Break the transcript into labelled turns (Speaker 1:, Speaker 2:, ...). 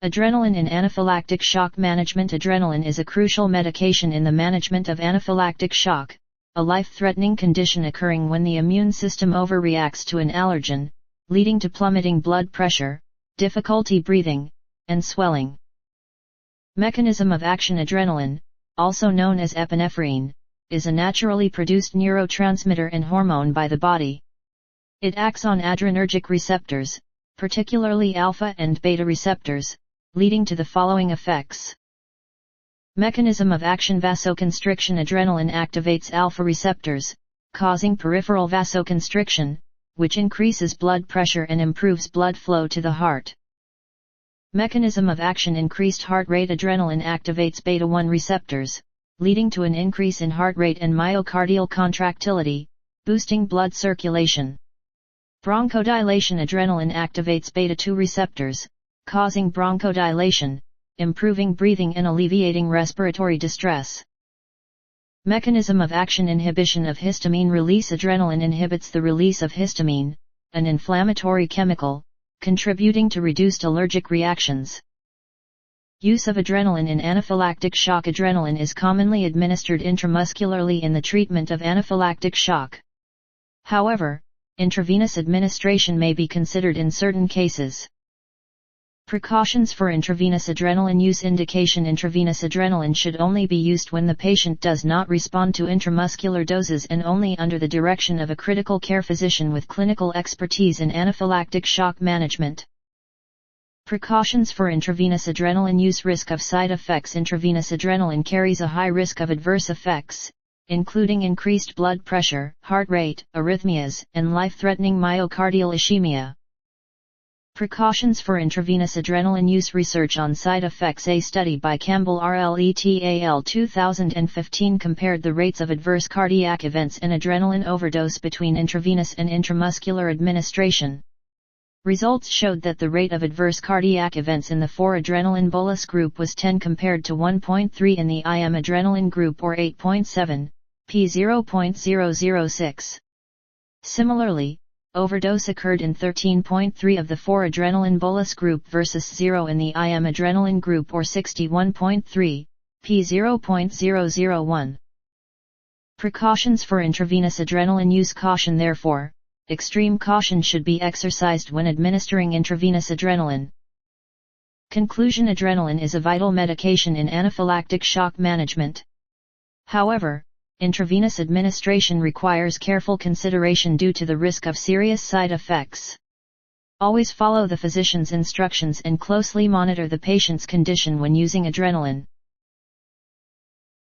Speaker 1: Adrenaline in anaphylactic shock management. Adrenaline is a crucial medication in the management of anaphylactic shock, a life-threatening condition occurring when the immune system overreacts to an allergen, leading to plummeting blood pressure, difficulty breathing, and swelling. Mechanism of action. Adrenaline, also known as epinephrine, is a naturally produced neurotransmitter and hormone by the body. It acts on adrenergic receptors, particularly alpha and beta receptors, leading to the following effects. Mechanism of action. Vasoconstriction. Adrenaline activates alpha receptors, causing peripheral vasoconstriction, which increases blood pressure and improves blood flow to the heart. Mechanism of action. Increased heart rate. Adrenaline activates beta-1 receptors, leading to an increase in heart rate and myocardial contractility, boosting blood circulation. Bronchodilation. Adrenaline activates beta-2 receptors, causing bronchodilation, improving breathing and alleviating respiratory distress. Mechanism of action. Inhibition of histamine release. Adrenaline inhibits the release of histamine, an inflammatory chemical, contributing to reduced allergic reactions. Use of adrenaline in anaphylactic shock. Adrenaline is commonly administered intramuscularly in the treatment of anaphylactic shock. However, intravenous administration may be considered in certain cases. Precautions for intravenous adrenaline use. Indication. Intravenous adrenaline should only be used when the patient does not respond to intramuscular doses and only under the direction of a critical care physician with clinical expertise in anaphylactic shock management. Precautions for intravenous adrenaline use. Risk of side effects. Intravenous adrenaline carries a high risk of adverse effects, including increased blood pressure, heart rate, arrhythmias, and life-threatening myocardial ischemia. Precautions for intravenous adrenaline use. Research on side effects. A study by Campbell et al. 2015 compared the rates of adverse cardiac events and adrenaline overdose between intravenous and intramuscular administration. Results showed that the rate of adverse cardiac events in the 4-adrenaline bolus group was 10 compared to 1.3 in the IM adrenaline group or 8.7, p. 0.006. Similarly, overdose occurred in 13.3 of the 4-adrenaline bolus group versus 0 in the IM adrenaline group or 61.3, p. 0.001. Precautions for intravenous adrenaline use. Caution. Therefore, extreme caution should be exercised when administering intravenous adrenaline. Conclusion. Adrenaline is a vital medication in anaphylactic shock management. However, intravenous administration requires careful consideration due to the risk of serious side effects. Always follow the physician's instructions and closely monitor the patient's condition when using adrenaline.